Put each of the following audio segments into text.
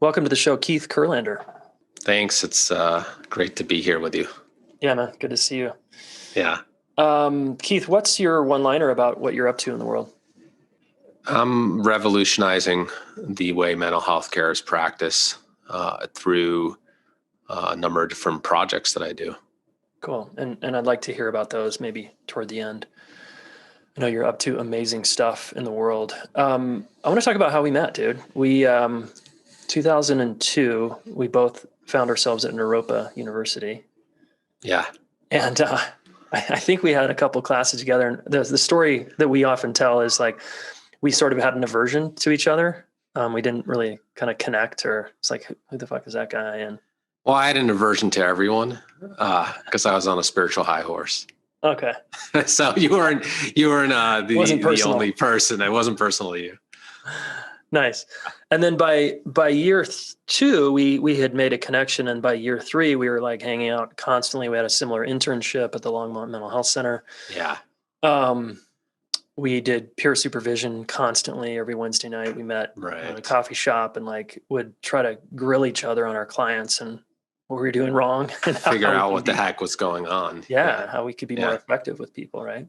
Welcome to the show, Keith Kurlander. Thanks. It's great to be here with you. Yeah, man. Good to see you. Yeah. Keith, what's your one-liner about what you're up to in the world? I'm revolutionizing the way mental health care is practiced through a number of different projects that I do. Cool. And I'd like to hear about those maybe toward the end. I know you're up to amazing stuff in the world. I want to talk about how we met, dude. We, 2002, we both found ourselves at Naropa University. Yeah. And I think we had a couple classes together. And the story that we often tell is like, we sort of had an aversion to each other. We didn't really kind of connect, or it's like, who the fuck is that guy? And Well, I had an aversion to everyone because I was on a spiritual high horse. okay. So you weren't the only person. It wasn't personal to you. Nice. And then by year two, we had made a connection. And by year three, we were like hanging out constantly. We had a similar internship at the Longmont Mental Health Center. Yeah. We did peer supervision constantly. Every Wednesday night we met in a coffee shop and like would try to grill each other on our clients and what we were doing wrong. And figure out what the heck was going on. Yeah. How we could be more effective with people. Right.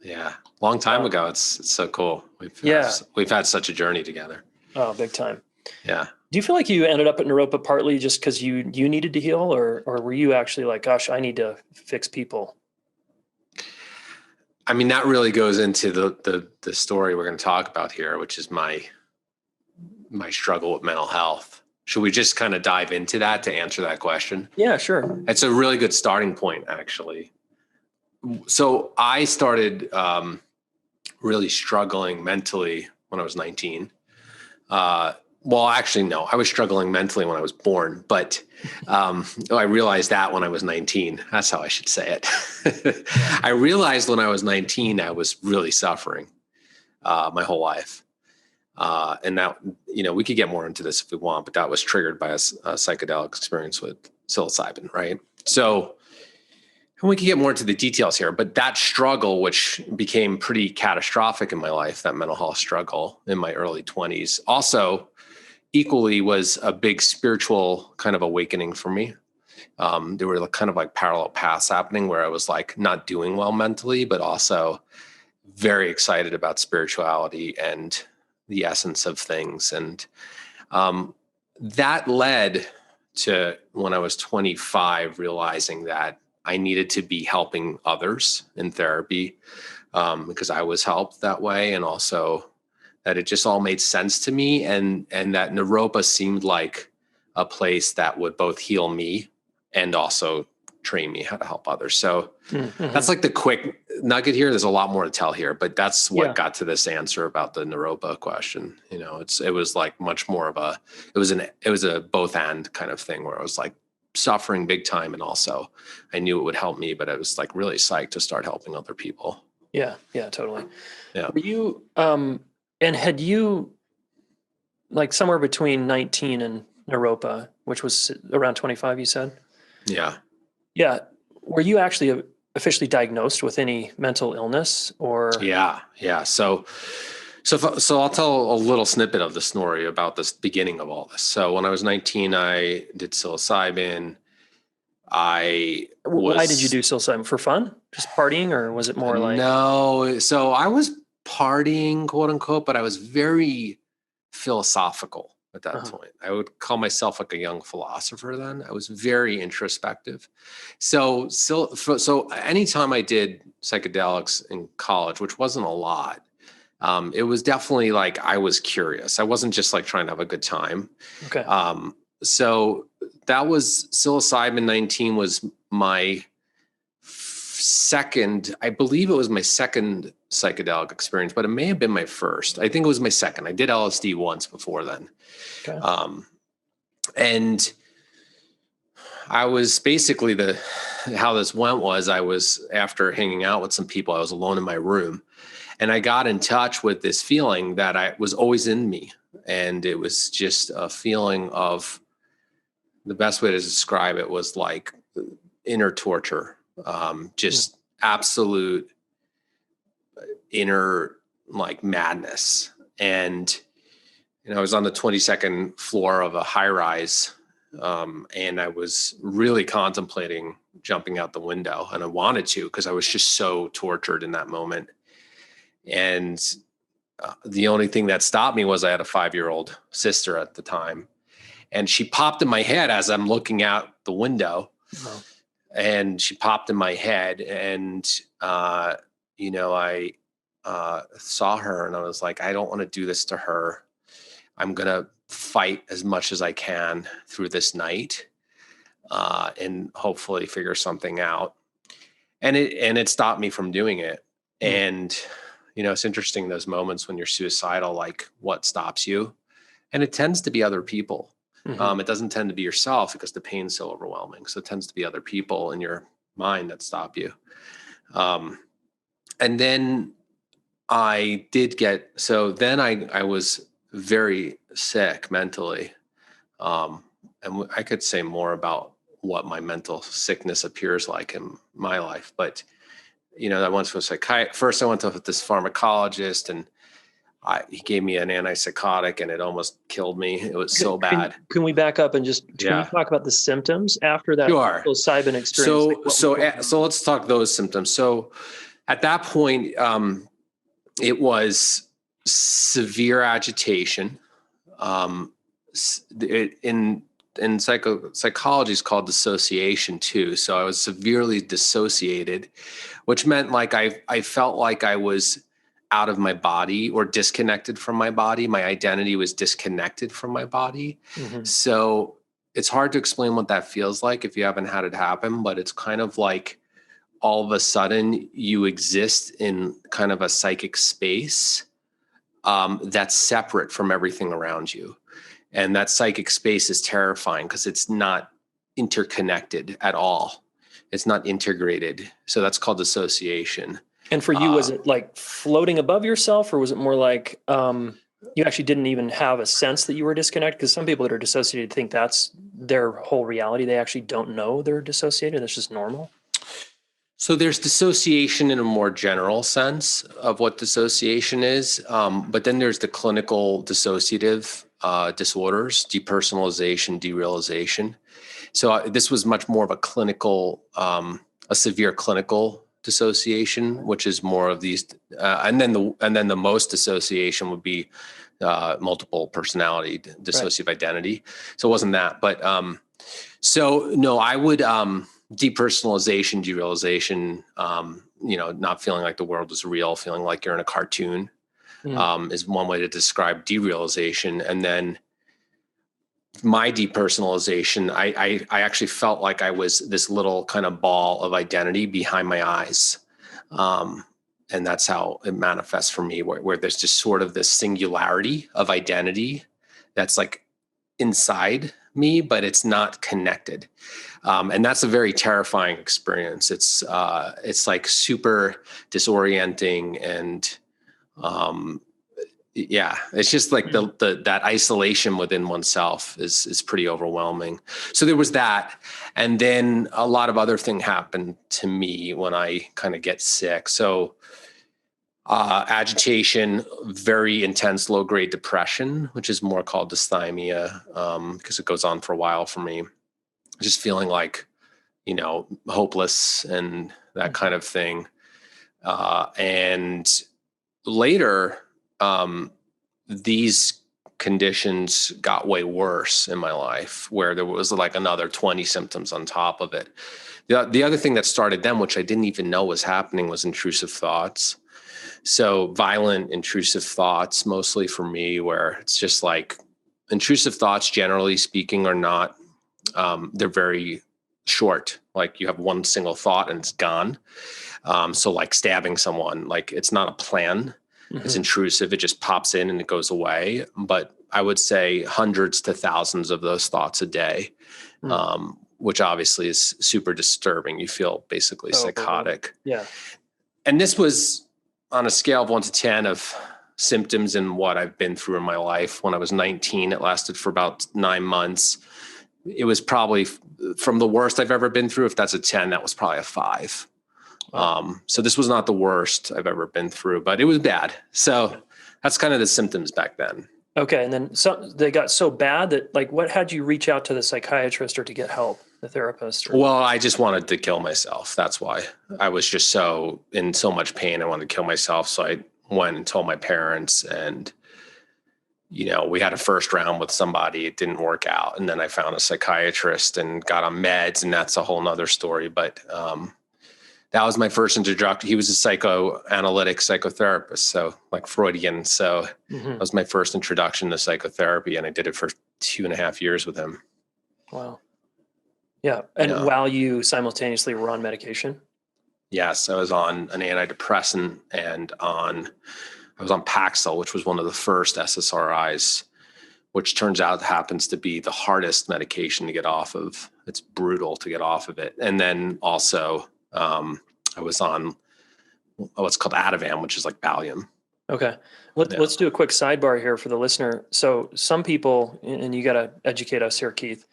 Yeah. Long time ago. It's so cool. We've had such a journey together. Oh, big time. Yeah. Do you feel like you ended up at Naropa partly just because you needed to heal, or were you actually like, gosh, I need to fix people? I mean, that really goes into the story we're going to talk about here, which is my struggle with mental health. Should we just kind of dive into that to answer that question? Yeah, sure. It's a really good starting point, actually. So I started really struggling mentally when I was 19. Well, actually, no, I was struggling mentally when I was born, but I realized that when I was 19. That's how I should say it. I realized when I was 19, I was really suffering my whole life. And that, we could get more into this if we want, but that was triggered by a psychedelic experience with psilocybin, right? So we can get more into the details here, but that struggle, which became pretty catastrophic in my life, that mental health struggle in my early 20s, also equally was a big spiritual kind of awakening for me. There were kind of like parallel paths happening where I was like not doing well mentally, but also very excited about spirituality and the essence of things. And that led to when I was 25, realizing that I needed to be helping others in therapy because I was helped that way. And also that it just all made sense to me. And that Naropa seemed like a place that would both heal me and also train me how to help others. So that's like the quick nugget here. There's a lot more to tell here, but that's what got to this answer about the Naropa question. It was like much more of it was a both and kind of thing where I was like suffering big time. And also I knew it would help me, but I was like really psyched to start helping other people. Yeah. Yeah, totally. Yeah. Were you, and had you like somewhere between 19 and Naropa, which was around 25, you said? Yeah. Yeah. Were you actually officially diagnosed with any mental illness or? Yeah. So I'll tell a little snippet of the story about this beginning of all this. So when I was 19, I did psilocybin. Why did you do psilocybin? For fun? Just partying, or was it more like? No. So I was partying, quote unquote, but I was very philosophical at that point. I would call myself like a young philosopher then. I was very introspective. So anytime I did psychedelics in college, which wasn't a lot, it was definitely like I was curious. I wasn't just like trying to have a good time. Okay. So that was psilocybin 19 was my second, I believe it was my second psychedelic experience, but it may have been my first. I think it was my second. I did LSD once before then. Okay. And I was basically how this went was I was, after hanging out with some people, I was alone in my room and I got in touch with this feeling that I was always in me. And it was just a feeling of, the best way to describe it was like inner torture, just absolute inner like madness. And And I was on the 22nd floor of a high rise. And I was really contemplating jumping out the window, and I wanted to, because I was just so tortured in that moment. And the only thing that stopped me was I had a 5-year-old sister at the time, and she popped in my head as I'm looking out the window. Wow. And she popped in my head, and, I saw her, and I was like, I don't want to do this to her. I'm going to fight as much as I can through this night, and hopefully figure something out. And it stopped me from doing it. Mm. And, it's interesting, those moments when you're suicidal, like what stops you? And it tends to be other people. Mm-hmm. It doesn't tend to be yourself, because the pain's so overwhelming. So it tends to be other people in your mind that stop you. And then I was very sick mentally. And I could say more about what my mental sickness appears like in my life. But, I went to a psychiatrist. First, I went to this pharmacologist, and he gave me an antipsychotic, and it almost killed me. It was so bad. Can we back up and can you talk about the symptoms after that psilocybin experience? So let's talk those symptoms. So at that point, it was severe agitation. In psychology is called dissociation too. So I was severely dissociated, which meant like I felt like I was out of my body or disconnected from my body. My identity was disconnected from my body. Mm-hmm. So it's hard to explain what that feels like if you haven't had it happen, but it's kind of like all of a sudden you exist in kind of a psychic space that's separate from everything around you. And that psychic space is terrifying because it's not interconnected at all. It's not integrated. So that's called dissociation. And for you, was it like floating above yourself, or was it more like you actually didn't even have a sense that you were disconnected? Because some people that are dissociated think that's their whole reality. They actually don't know they're dissociated. That's just normal. So there's dissociation in a more general sense of what dissociation is. But then there's the clinical dissociative disorders, depersonalization, derealization. So this was much more of a clinical, a severe clinical dissociation, which is more of these, and then the most dissociation would be multiple personality, dissociative identity. So it wasn't that, but so no, I would depersonalization, derealization, not feeling like the world is real, feeling like you're in a cartoon. Is one way to describe derealization. And then my depersonalization, I actually felt like I was this little kind of ball of identity behind my eyes. And that's how it manifests for me, where there's just sort of this singularity of identity that's like inside me, but it's not connected. And that's a very terrifying experience. It's like super disorienting, and it's just like that isolation within oneself is pretty overwhelming. So there was that. And then a lot of other things happened to me when I kind of get sick. So agitation, very intense low-grade depression, which is more called dysthymia, because it goes on for a while for me. Just feeling like, hopeless and that kind of thing. And later, these conditions got way worse in my life, where there was like another 20 symptoms on top of it. The other thing that started them, which I didn't even know was happening, was intrusive thoughts. So violent, intrusive thoughts, mostly for me, where it's just like intrusive thoughts, generally speaking, are not, they're very short. Like you have one single thought and it's gone. So like stabbing someone, like it's not a plan. Mm-hmm. It's intrusive. It just pops in and it goes away. But I would say hundreds to thousands of those thoughts a day, which obviously is super disturbing. You feel basically psychotic. Yeah. And this was on a scale of 1 to 10 of symptoms and what I've been through in my life. When I was 19, it lasted for about 9 months. It was probably from the worst I've ever been through. If that's a 10, that was probably a 5. So this was not the worst I've ever been through, but it was bad. So that's kind of the symptoms back then. Okay. And then they got so bad that like, what had you reach out to the psychiatrist or to get help, the therapist? Or? Well, I just wanted to kill myself. That's why. I was just so in so much pain. I wanted to kill myself. So I went and told my parents, and, we had a first round with somebody. It didn't work out. And then I found a psychiatrist and got on meds, and that's a whole nother story. But, that was my first introduction. He was a psychoanalytic psychotherapist, so like Freudian. So that was my first introduction to psychotherapy, and I did it for 2.5 years with him. Wow. Yeah. And while you simultaneously were on medication? Yes, I was on an antidepressant, and I was on Paxil, which was one of the first SSRIs, which turns out happens to be the hardest medication to get off of. It's brutal to get off of it. And then also, I was on what's called Ativan, which is like Valium. Okay. Let's do a quick sidebar here for the listener. So some people, and you got to educate us here, Keith,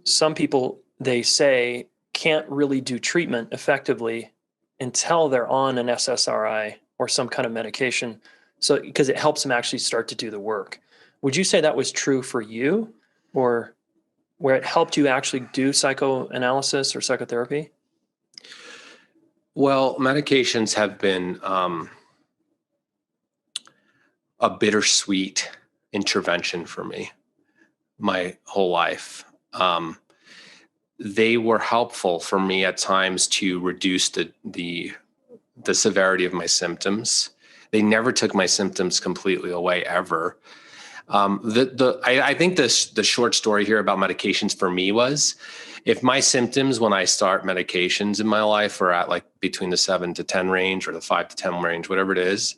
some people, they say, can't really do treatment effectively until they're on an SSRI or some kind of medication. So, because it helps them actually start to do the work. Would you say that was true for you, or where it helped you actually do psychoanalysis or psychotherapy? Well, medications have been a bittersweet intervention for me my whole life. They were helpful for me at times to reduce the severity of my symptoms. They never took my symptoms completely away, ever. I think the short story here about medications for me was, if my symptoms when I start medications in my life are at like between the 7 to 10 range or the 5 to 10 range, whatever it is,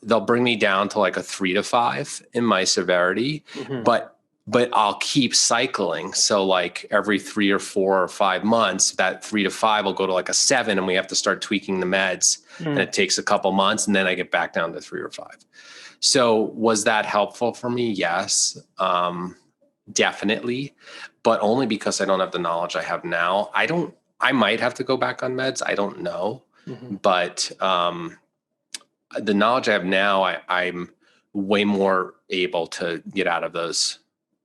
they'll bring me down to like a 3 to 5 in my severity, but I'll keep cycling. So like every 3 or 4 or 5 months, that 3 to 5 will go to like a 7, and we have to start tweaking the meds, and it takes a couple months, and then I get back down to 3 or 5. So was that helpful for me? Yes, definitely, but only because I don't have the knowledge I have now. I might have to go back on meds. I don't know, but the knowledge I have now, I'm way more able to get out of those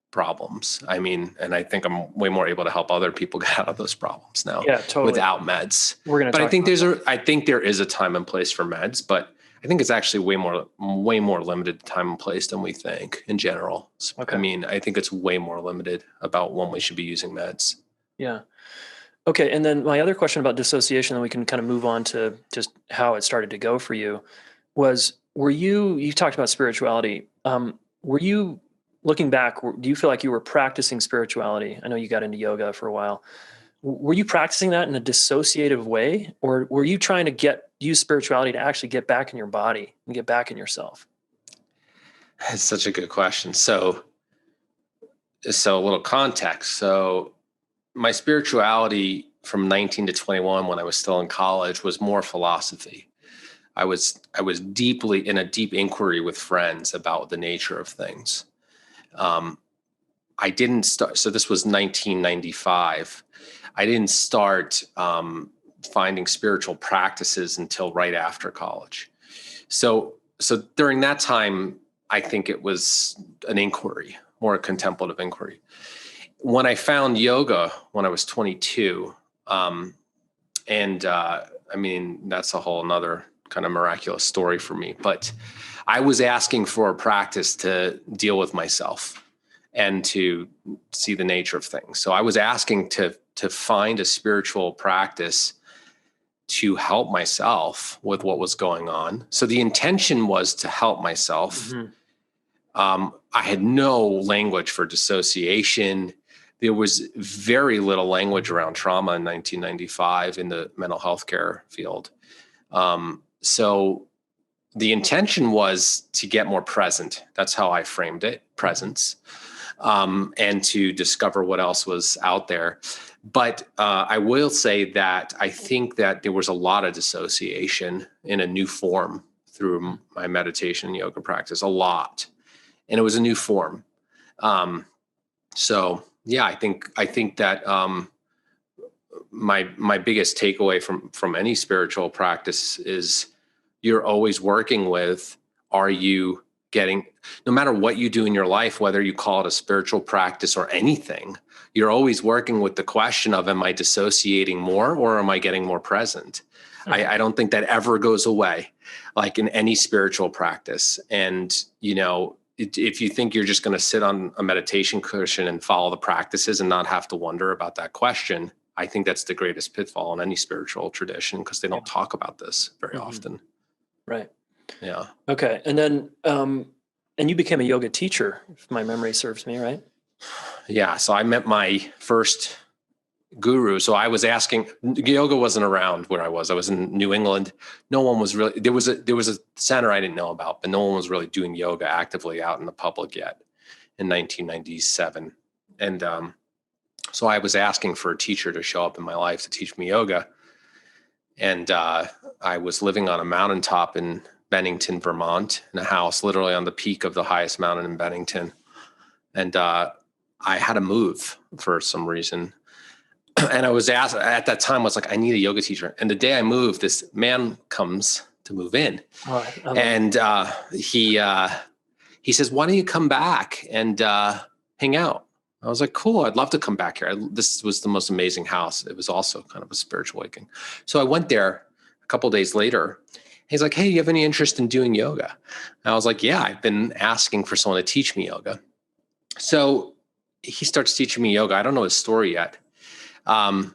problems. I mean, and I think I'm way more able to help other people get out of those problems now, without meds. But I think there is a time and place for meds, but I think it's actually way more limited time and place than we think in general. Okay. I mean, I think it's way more limited about when we should be using meds. Yeah. Okay. And then my other question about dissociation, then we can kind of move on to just how it started to go for you, was, you talked about spirituality. Were you, looking back, do you feel like you were practicing spirituality? I know you got into yoga for a while. Were you practicing that in a dissociative way, or were you trying to use spirituality to actually get back in your body and get back in yourself? That's such a good question. So a little context. So my spirituality from 19 to 21, when I was still in college, was more philosophy. I was deeply in a deep inquiry with friends about the nature of things. I didn't start. So this was 1995. I didn't start finding spiritual practices until right after college. So during that time, I think it was an inquiry, more a contemplative inquiry. When I found yoga when I was 22, I mean, that's a whole nother kind of miraculous story for me, but I was asking for a practice to deal with myself and to see the nature of things. So I was asking to find a spiritual practice to help myself with what was going on. So the intention was to help myself. I had no language for dissociation. There was very little language around trauma in 1995 in the mental health care field. So the intention was to get more present. That's how I framed it, presence, and to discover what else was out there. But I will say that I think that there was a lot of dissociation in a new form through my meditation and yoga practice, a lot. And it was a new form. So yeah, I think that my biggest takeaway from any spiritual practice is you're always working with, are you no matter what you do in your life, whether you call it a spiritual practice or anything, you're always working with the question of, am I dissociating more or am I getting more present? Mhm. I don't think that ever goes away, like in any spiritual practice. And, if you think you're just going to sit on a meditation cushion and follow the practices and not have to wonder about that question, I think that's the greatest pitfall in any spiritual tradition, because they don't talk about this very often. Right. Yeah. Okay. And then, and you became a yoga teacher, if my memory serves me, right? Yeah. So I met my first guru. So I was asking, yoga wasn't around where I was. I was in New England. No one was really, there was a center I didn't know about, but no one was really doing yoga actively out in the public yet in 1997. And so I was asking for a teacher to show up in my life to teach me yoga. And I was living on a mountaintop in Bennington, Vermont, in a house literally on the peak of the highest mountain in Bennington. And I had to move for some reason. And I was asked at that time, I was like, I need a yoga teacher. And the day I moved, this man comes to move in. And he says, why don't you come back and hang out? I was like, cool, I'd love to come back here. This was the most amazing house. It was also kind of a spiritual awakening. So I went there a couple of days later. He's like, hey, you have any interest in doing yoga? And I was like, yeah, I've been asking for someone to teach me yoga. So he starts teaching me yoga. I don't know his story yet. And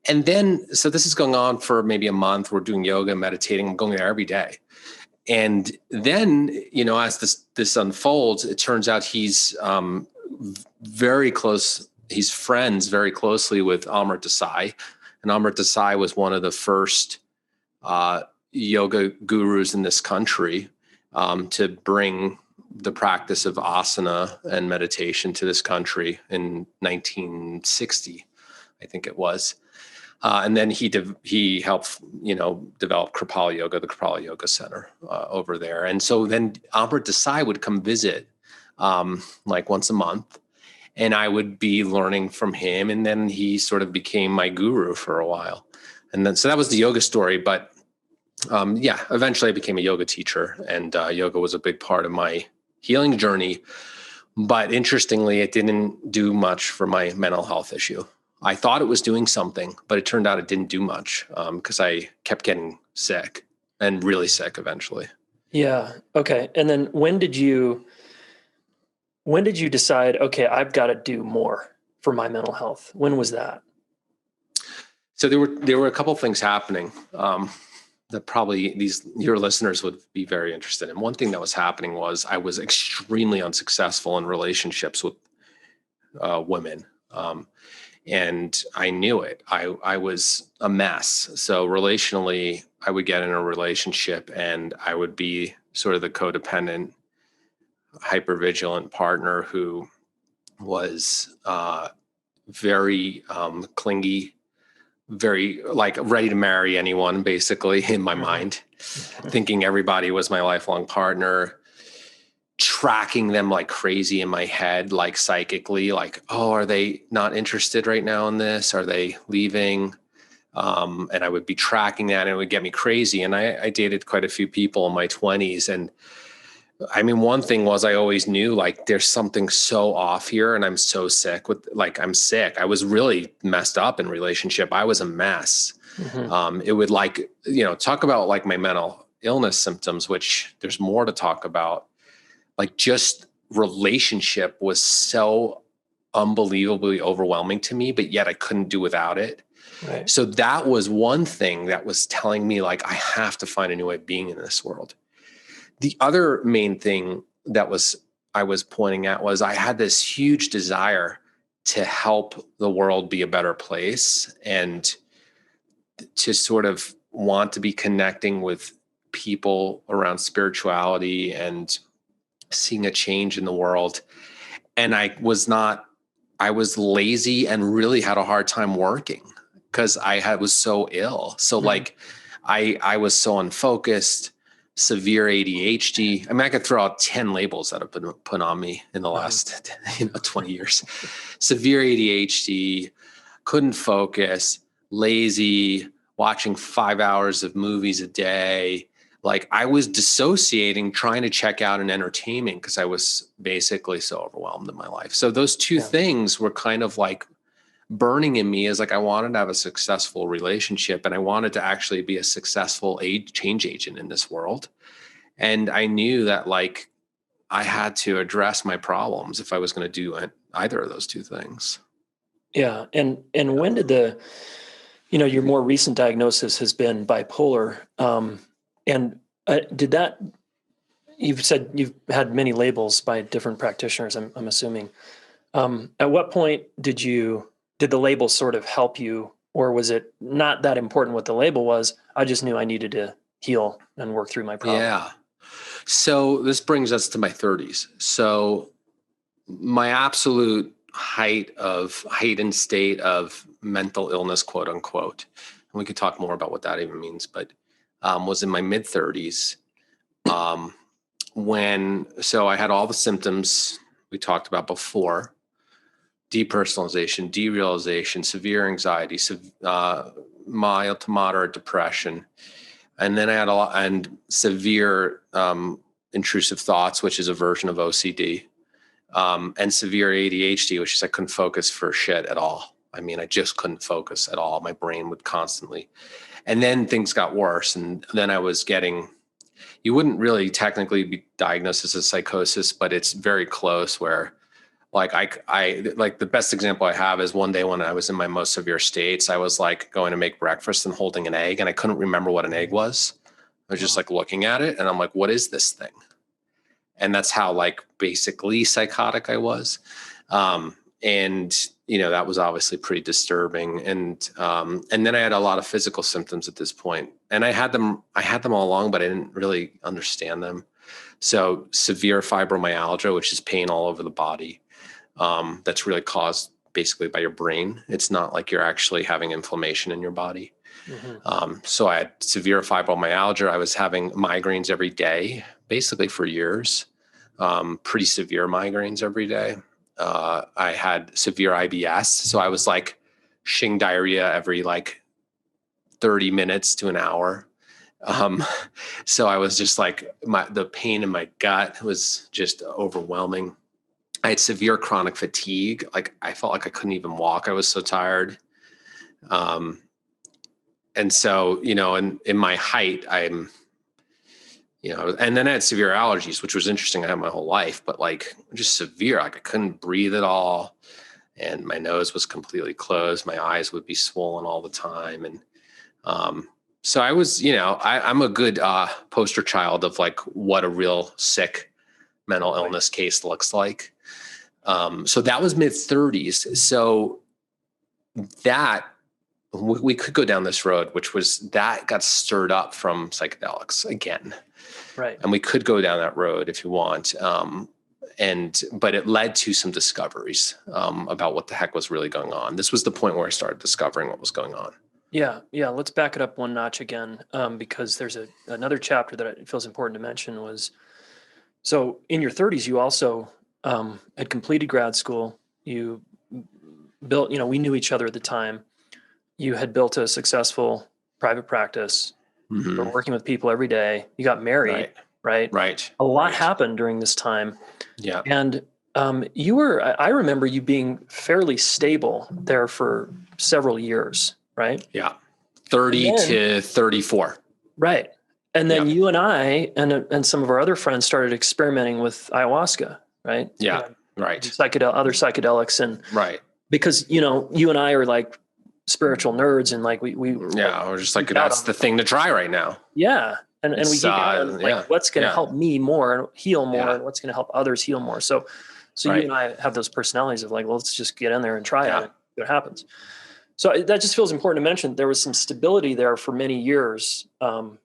then, so this is going on for maybe a month. We're doing yoga, meditating. I'm going there every day. And then, as this unfolds, it turns out he's very close. He's friends very closely with Amrit Desai. And Amrit Desai was one of the first yoga gurus in this country to bring the practice of asana and meditation to this country in 1960. I think it was. And then he helped, develop Kripalu Yoga, the Kripalu Yoga Center over there. And so then Amrit Desai would come visit like once a month, and I would be learning from him. And then he sort of became my guru for a while. And then, so that was the yoga story. But eventually I became a yoga teacher, and yoga was a big part of my healing journey. But interestingly, it didn't do much for my mental health issue. I thought it was doing something, but it turned out it didn't do much because I kept getting sick, and really sick eventually. Yeah. Okay. And then when did you decide, okay, I've got to do more for my mental health? When was that? So there were a couple of things happening that probably your listeners would be very interested in. One thing that was happening was I was extremely unsuccessful in relationships with women. And I knew it. I was a mess. So relationally, I would get in a relationship and I would be sort of the codependent, hypervigilant partner who was very clingy, very like ready to marry anyone, basically, in my mind, thinking everybody was my lifelong partner, tracking them like crazy in my head, like psychically, like, oh, are they not interested right now in this? Are they leaving? And I would be tracking that, and it would get me crazy. And I dated quite a few people in my 20s. And I mean, one thing was I always knew like there's something so off here, and I'm so sick I'm sick. I was really messed up in relationship. I was a mess. It would talk about like my mental illness symptoms, which there's more to talk about. Like just relationship was so unbelievably overwhelming to me, but yet I couldn't do without it. Right. So that was one thing that was telling me like, I have to find a new way of being in this world. The other main thing that I was pointing at was I had this huge desire to help the world be a better place, and to sort of want to be connecting with people around spirituality and seeing a change in the world. And I was lazy and really had a hard time working because was so ill. So like I was so unfocused, severe ADHD. I mean, I could throw out 10 labels that have been put on me in the last 20 years. Severe ADHD, couldn't focus, lazy, watching 5 hours of movies a day, like I was dissociating, trying to check out an entertainment because I was basically so overwhelmed in my life. So those two things were kind of like burning in me, as like I wanted to have a successful relationship and I wanted to actually be a successful change agent in this world. And I knew that like I had to address my problems if I was going to do either of those two things. Yeah. And when did your more recent diagnosis has been bipolar. And did that, you've said you've had many labels by different practitioners, I'm assuming. At what point did the label sort of help you, or was it not that important what the label was? I just knew I needed to heal and work through my problem. Yeah. So this brings us to my 30s. So my absolute heightened state of mental illness, quote unquote, and we could talk more about what that even means, but was in my mid 30s. So I had all the symptoms we talked about before: depersonalization, derealization, severe anxiety, mild to moderate depression. And then I had and severe intrusive thoughts, which is a version of OCD, and severe ADHD, which is I couldn't focus for shit at all. I mean, I just couldn't focus at all. My brain would constantly. And then things got worse. And then I was you wouldn't really technically be diagnosed as a psychosis, but it's very close where like I like the best example I have is one day when I was in my most severe states, I was like going to make breakfast and holding an egg and I couldn't remember what an egg was. I was just like looking at it and I'm like, what is this thing? And that's how like basically psychotic I was. And that was obviously pretty disturbing. And then I had a lot of physical symptoms at this point. And I had them all along, but I didn't really understand them. So severe fibromyalgia, which is pain all over the body. That's really caused basically by your brain. It's not like you're actually having inflammation in your body. Mm-hmm. So I had severe fibromyalgia. I was having migraines every day, basically for years, pretty severe migraines every day. I had severe IBS. So I was like shing diarrhea every like 30 minutes to an hour. So I was just like the pain in my gut was just overwhelming. I had severe chronic fatigue. Like I felt like I couldn't even walk. I was so tired. And so, in my height, and then I had severe allergies, which was interesting. I had my whole life, but like just severe, like I couldn't breathe at all. And my nose was completely closed. My eyes would be swollen all the time. And, so I was, I'm a good poster child of like what a real sick mental illness case looks like. So that was mid 30s. So that we could go down this road, which was that got stirred up from psychedelics again. Right. And we could go down that road if you want. But it led to some discoveries about what the heck was really going on. This was the point where I started discovering what was going on. Yeah. Let's back it up one notch again, because there's another chapter that it feels important to mention was, so in your 30s, you also had completed grad school. You built, we knew each other at the time. You had built a successful private practice. Mm-hmm. You were working with people every day. You got married, right? Right. A lot happened during this time. Yeah. And I remember you being fairly stable there for several years, right? Yeah. 30 to 34. Right. And then you and I and some of our other friends started experimenting with ayahuasca, right? Yeah. Right. Other psychedelics. And because, you and I are like spiritual nerds and like we're just like, that's the thing to try right now. Yeah. And we geek out on like what's going to help me more and heal more and what's going to help others heal more. So you and I have those personalities of like, well, let's just get in there and try it and see what happens. So that just feels important to mention. There was some stability there for many years. And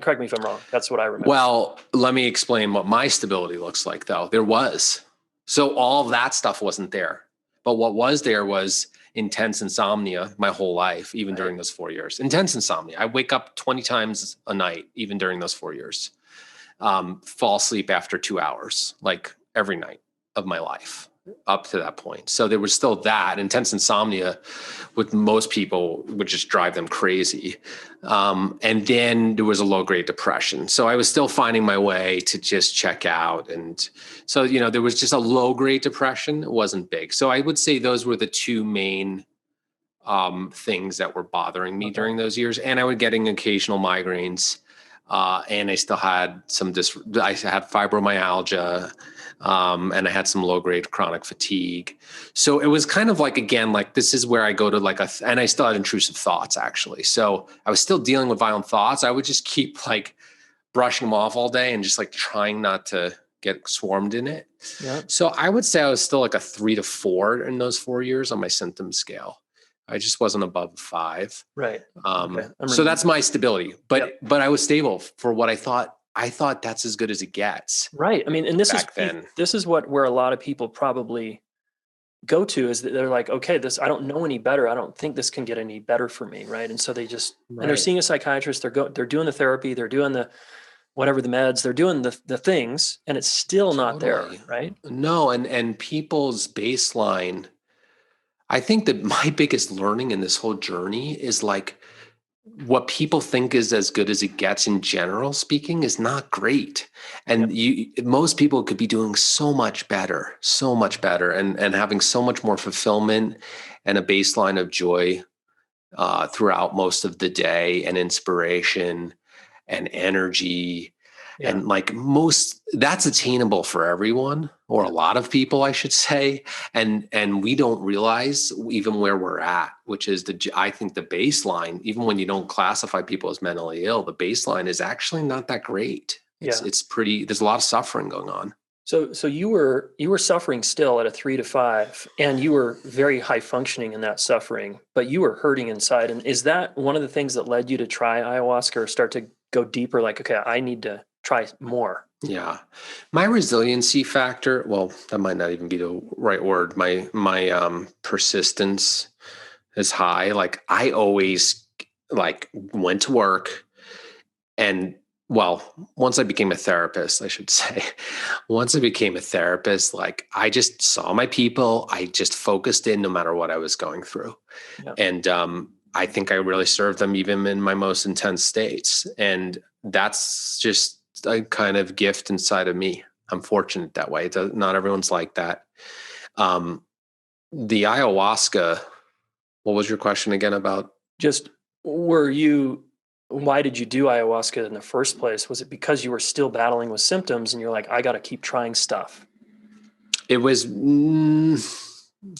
correct me if I'm wrong. That's what I remember. Well, let me explain what my stability looks like though. There was. So all of that stuff wasn't there. But what was there was intense insomnia my whole life, even during those 4 years. Intense insomnia. I wake up 20 times a night, even during those 4 years. Fall asleep after 2 hours, like every night of my life. up to that point. So there was still that intense insomnia with most people would just drive them crazy. And then there was a low grade depression. So I was still finding my way to just check out. And so, you know, there was just a low grade depression. It wasn't big. So I would say those were the two main things that were bothering me during those years. And I was getting occasional migraines. And I still had I had fibromyalgia, and I had some low grade chronic fatigue. So it was kind of like, again, like this is where I go to like and I still had intrusive thoughts actually. So I was still dealing with violent thoughts. I would just keep like brushing them off all day and just like trying not to get swarmed in it. Yeah. So I would say I was still like a 3 to 4 in those 4 years on my symptom scale. I just wasn't above 5. Right. So that's my stability, but I was stable for what I thought. I thought that's as good as it gets. Right. I mean, and this is where a lot of people probably go to is that they're like, okay, I don't know any better. I don't think this can get any better for me. Right. And so they just, and they're seeing a psychiatrist, they're doing the therapy, they're doing the, whatever the meds, they're doing the things, and it's still not there. Right. No. And people's baseline, I think that my biggest learning in this whole journey is like what people think is as good as it gets in general speaking is not great. And most people could be doing so much better and having so much more fulfillment and a baseline of joy throughout most of the day and inspiration and energy. And like that's attainable for everyone, or a lot of people, I should say. And we don't realize even where we're at, which is I think the baseline, even when you don't classify people as mentally ill, the baseline is actually not that great. It's pretty, there's a lot of suffering going on. So you were suffering still at a 3 to 5, and you were very high functioning in that suffering, but you were hurting inside. And is that one of the things that led you to try ayahuasca or start to go deeper? Like, okay, I need to try more. Yeah. My resiliency factor, well, that might not even be the right word. My persistence is high. Like I always like went to work and once I became a therapist, I should say, once I became a therapist, like I just saw my people, I just focused in no matter what I was going through. Yep. And I think I really served them even in my most intense states. And that's just a kind of gift inside of me. I'm fortunate that way. Not everyone's like that. The ayahuasca, what was your question again about? Just why did you do ayahuasca in the first place? Was it because you were still battling with symptoms and you're like, I got to keep trying stuff? It was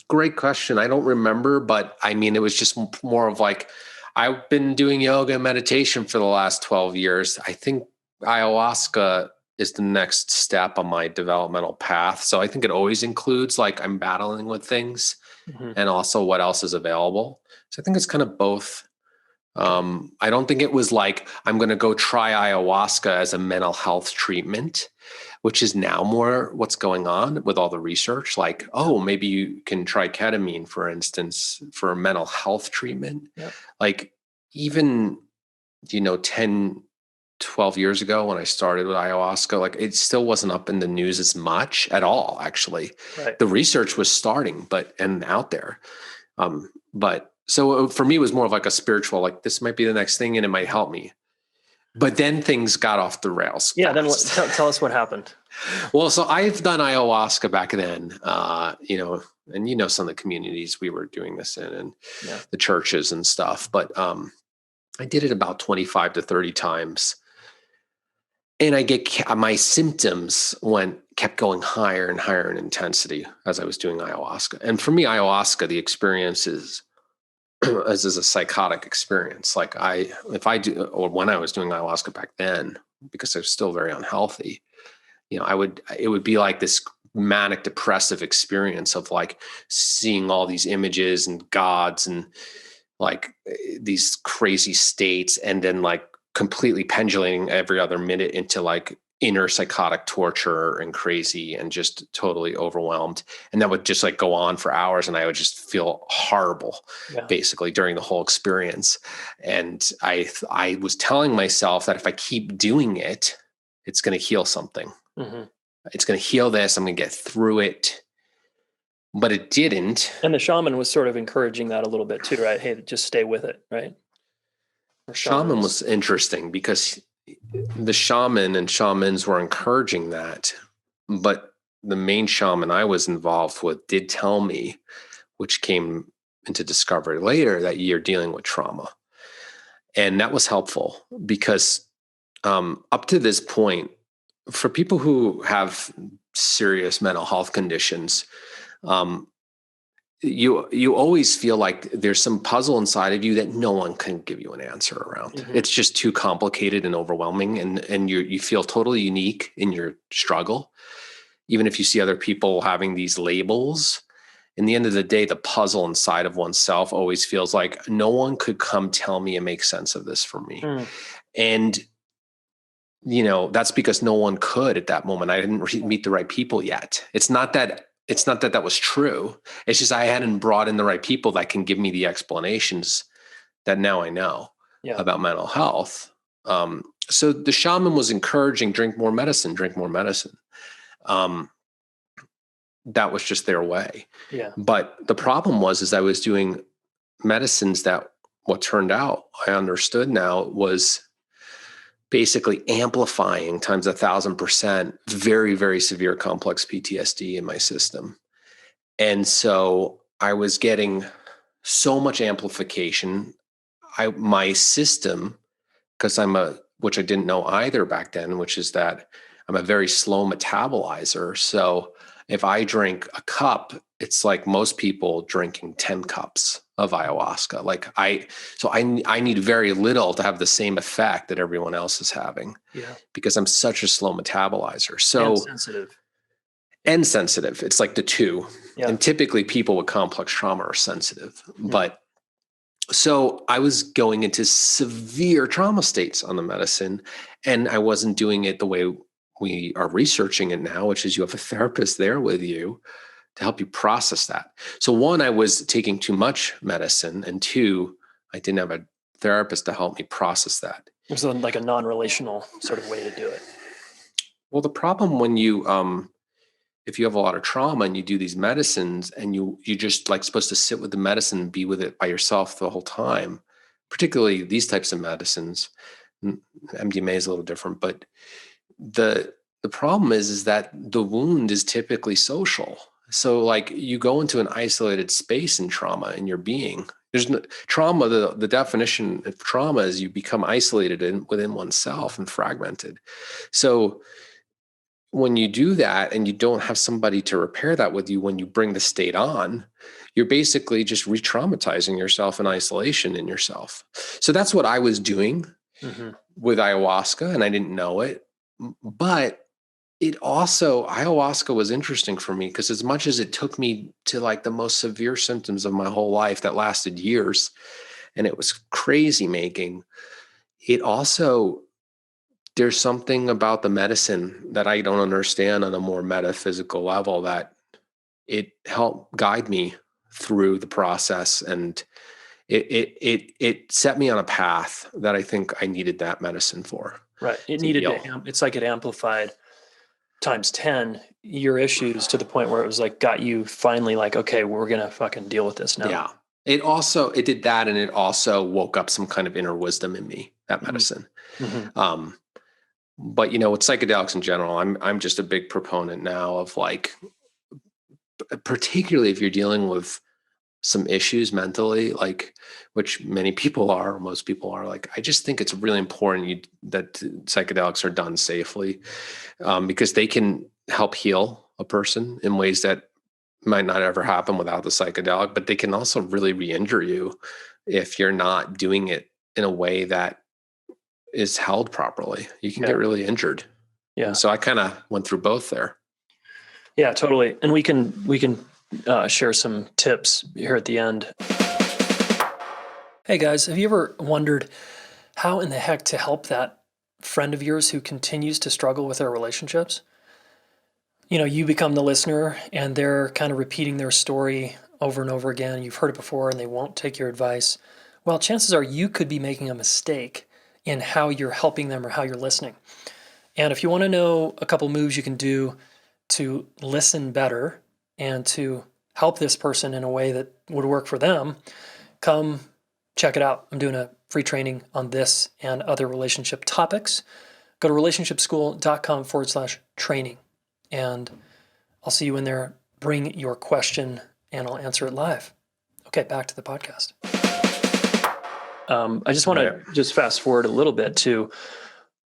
great question. I don't remember, but I mean, it was just more of like, I've been doing yoga and meditation for the last 12 years. I think ayahuasca is the next step on my developmental path. So I think it always includes like I'm battling with things and also what else is available. So I think it's kind of both. I don't think it was like, I'm going to go try ayahuasca as a mental health treatment, which is now more what's going on with all the research. Like, oh, maybe you can try ketamine, for instance, for a mental health treatment. Yep. Like even, 10, 12 years ago when I started with ayahuasca, like it still wasn't up in the news as much at all, actually. Right. The research was starting, and out there. So for me, it was more of like a spiritual, like this might be the next thing and it might help me. But then things got off the rails. Yeah. Then tell us what happened. Well, so I've done ayahuasca back then, and some of the communities we were doing this in and the churches and stuff. But I did it about 25 to 30 times. And my symptoms kept going higher and higher in intensity as I was doing ayahuasca. And for me, ayahuasca, the experience is as a psychotic experience. Like when I was doing ayahuasca back then, because I was still very unhealthy, it would be like this manic depressive experience of like seeing all these images and gods and like these crazy states, and then like completely pendulating every other minute into like inner psychotic torture and crazy and just totally overwhelmed. And that would just like go on for hours, and I would just feel horrible basically during the whole experience. And I was telling myself that if I keep doing it, it's going to heal something. Mm-hmm. It's going to heal this. I'm going to get through it. but it didn't. And the shaman was sort of encouraging that a little bit too, right? Hey, just stay with it, right? Shaman was interesting because the shaman and shamans were encouraging that, but the main shaman I was involved with did tell me, which came into discovery later, that you're dealing with trauma. And that was helpful because up to this point, for people who have serious mental health conditions, you always feel like there's some puzzle inside of you that no one can give you an answer around. Mm-hmm. It's just too complicated and overwhelming, and you feel totally unique in your struggle. Even if you see other people having these labels, in the end of the day, the puzzle inside of oneself always feels like no one could come tell me and make sense of this for me. And that's because no one could at that moment. I didn't meet the right people yet. It's not that that was true. It's just I hadn't brought in the right people that can give me the explanations that now I know about mental health. So the shaman was encouraging, drink more medicine. That was just their way. Yeah. But the problem is I was doing medicines that what turned out, I understood now, was basically amplifying times 1,000% very, very severe complex PTSD in my system. And so I was getting so much amplification. My system, because which I didn't know either back then, which is that I'm a very slow metabolizer. So if I drink a cup, it's like most people drinking 10 cups of ayahuasca. Like I need very little to have the same effect that everyone else is having. Yeah. Because I'm such a slow metabolizer. So and sensitive. It's like the two. Yeah. And typically people with complex trauma are sensitive. Mm-hmm. But so I was going into severe trauma states on the medicine, and I wasn't doing it the way we are researching it now, which is you have a therapist there with you to help you process that. So one, I was taking too much medicine, and two, I didn't have a therapist to help me process that. It was like a non-relational sort of way to do it. Well, the problem when you, if you have a lot of trauma and you do these medicines and you just like supposed to sit with the medicine and be with it by yourself the whole time, particularly these types of medicines, MDMA is a little different, but the problem is that the wound is typically social. So like you go into an isolated space in trauma in your being. There's no trauma. The definition of trauma is you become isolated within oneself and fragmented. So when you do that and you don't have somebody to repair that with you, when you bring the state on, you're basically just re-traumatizing yourself in isolation in yourself. So that's what I was doing with ayahuasca, and I didn't know it. But ayahuasca was interesting for me because as much as it took me to like the most severe symptoms of my whole life that lasted years, and it was crazy making, it also, there's something about the medicine that I don't understand on a more metaphysical level that it helped guide me through the process, and it set me on a path that I think I needed that medicine for. Right. It needed to, it's like it amplified times 10 your issues to the point where it was like, got you finally like, okay, we're going to fucking deal with this now. Yeah. It did that. And it also woke up some kind of inner wisdom in me, that medicine. Mm-hmm. But with psychedelics in general, I'm just a big proponent now of like, particularly if you're dealing with some issues mentally, like which many people are, or most people are, like, I just think it's really important that psychedelics are done safely, because they can help heal a person in ways that might not ever happen without the psychedelic, but they can also really re-injure you if you're not doing it in a way that is held properly. You can get really injured. Yeah. And so I kind of went through both there. Yeah, totally. And we can share some tips here at the end. Hey guys, have you ever wondered how in the heck to help that friend of yours who continues to struggle with their relationships? You become the listener and they're kind of repeating their story over and over again. You've heard it before and they won't take your advice. Well, chances are you could be making a mistake in how you're helping them or how you're listening. And if you want to know a couple moves you can do to listen better and to help this person in a way that would work for them, come check it out. I'm doing a free training on this and other relationship topics. Go to relationshipschool.com/training, and I'll see you in there. Bring your question and I'll answer it live. Okay, back to the podcast. I just want to just fast forward a little bit to,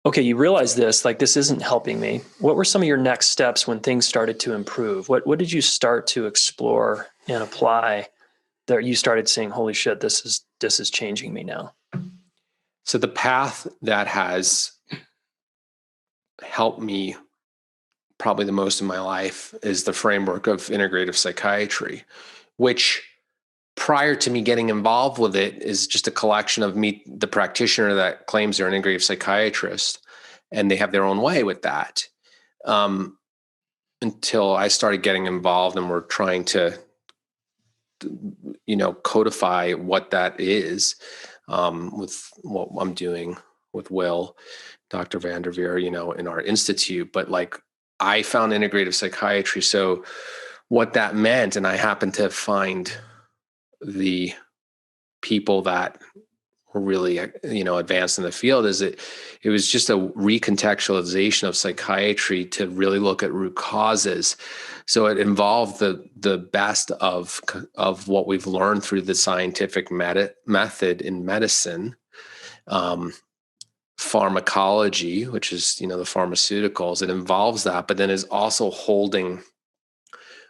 okay, you realize this, like this isn't helping me. What were some of your next steps when things started to improve? What did you start to explore and apply that you started saying, holy shit, this is changing me now? So the path that has helped me probably the most in my life is the framework of integrative psychiatry, which prior to me getting involved with it is just a collection of me, the practitioner that claims they're an integrative psychiatrist, and they have their own way with that. Until I started getting involved and we're trying to, codify what that is, with what I'm doing with Will, Dr. Vanderveer, in our institute. But like, I found integrative psychiatry. So what that meant, and I happened to find the people that were really, advanced in the field, is it was just a recontextualization of psychiatry to really look at root causes. So it involved the best of what we've learned through the scientific method in medicine, pharmacology, which is, the pharmaceuticals. It involves that, but then is also holding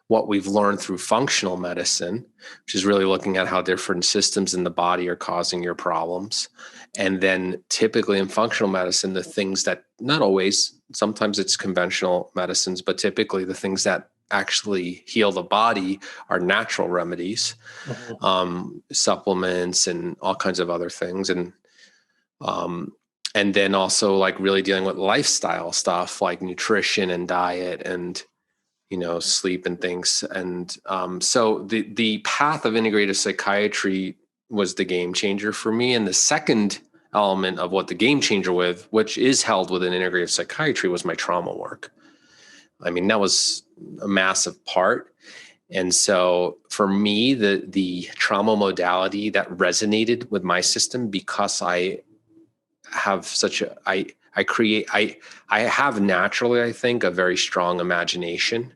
what we've learned through functional medicine, which is really looking at how different systems in the body are causing your problems. And then typically in functional medicine, the things that, not always, sometimes it's conventional medicines, but typically the things that actually heal the body are natural remedies, supplements and all kinds of other things. And then also like really dealing with lifestyle stuff like nutrition and diet and sleep and things. And so the path of integrative psychiatry was the game changer for me. And the second element of what the game changer which is held within integrative psychiatry, was my trauma work. I mean, that was a massive part. And so for me, the trauma modality that resonated with my system, because I have I have naturally, I think, a very strong imagination,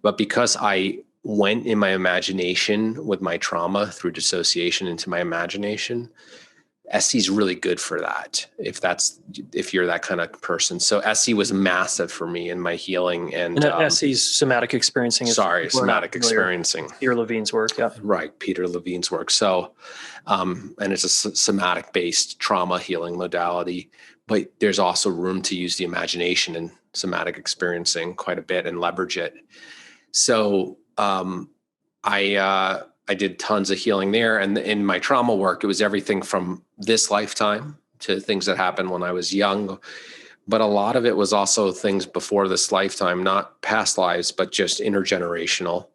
but because I went in my imagination with my trauma through dissociation into my imagination, SE is really good for that. If you're that kind of person. So SE was massive for me in my healing. And SE's somatic experiencing. Somatic experiencing. Peter Levine's work. Yeah. Right. Peter Levine's work. So, and it's a somatic based trauma healing modality, but there's also room to use the imagination and somatic experiencing quite a bit and leverage it. So, I did tons of healing there. And in my trauma work, it was everything from this lifetime to things that happened when I was young. But a lot of it was also things before this lifetime, not past lives, but just intergenerational,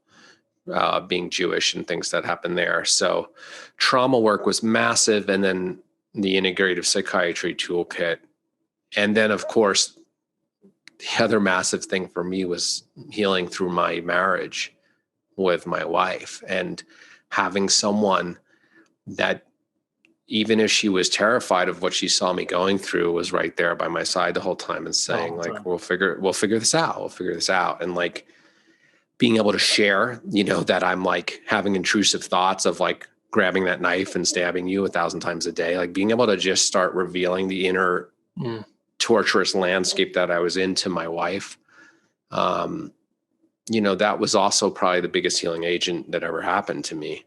being Jewish and things that happened there. So trauma work was massive. And then the integrative psychiatry toolkit. And then, of course, the other massive thing for me was healing through my marriage with my wife, and having someone that, even if she was terrified of what she saw me going through, was right there by my side the whole time and saying, we'll figure this out. We'll figure this out. And like being able to share, that I'm like having intrusive thoughts of like grabbing that knife and stabbing you 1,000 times a day, like being able to just start revealing the inner torturous landscape that I was in to my wife. That was also probably the biggest healing agent that ever happened to me.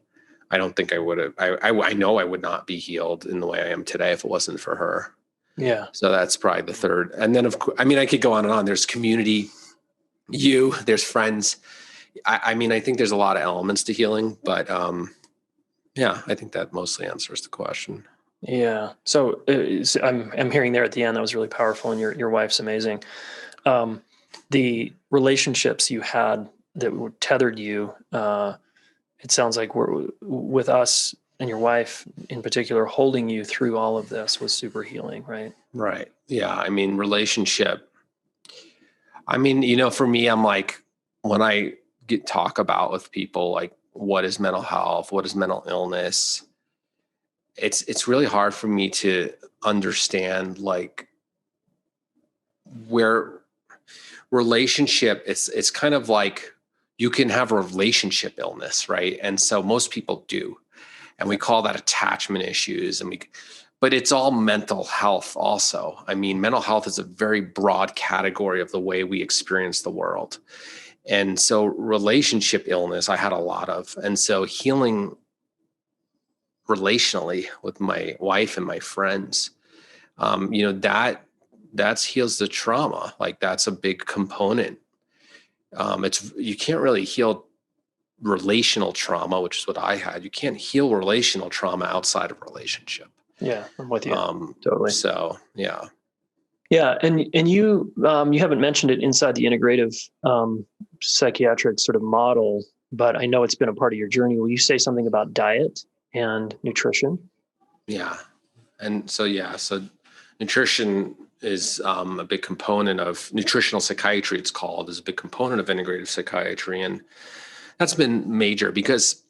I don't think I would have, I know I would not be healed in the way I am today if it wasn't for her. Yeah. So that's probably the third. And then of course, I mean, I could go on and on. There's community, there's friends. I mean, I think there's a lot of elements to healing, but yeah, I think that mostly answers the question. Yeah. So I'm hearing there at the end, that was really powerful, and your wife's amazing. The relationships you had that were tethered you, it sounds like with us and your wife in particular, holding you through all of this was super healing, right? Right. Yeah. I mean, relationship. I mean, for me, I'm like, when I talk about with people, like, what is mental health? What is mental illness? It's really hard for me to understand, like, where relationship, it's kind of like you can have a relationship illness, right? And so most people do. And we call that attachment issues. But it's all mental health also. I mean, mental health is a very broad category of the way we experience the world. And so relationship illness, I had a lot of. And so healing relationally with my wife and my friends, that's heals the trauma. Like, that's a big component. You can't really heal relational trauma, which is what I had. You can't heal relational trauma outside of relationship. Yeah, I'm with you. Totally. So yeah. Yeah, and you haven't mentioned it inside the integrative psychiatric sort of model, but I know it's been a part of your journey. Will you say something about diet and nutrition? Yeah, and so nutrition is a big component of nutritional psychiatry. It's called, is a big component of integrative psychiatry, and that's been major because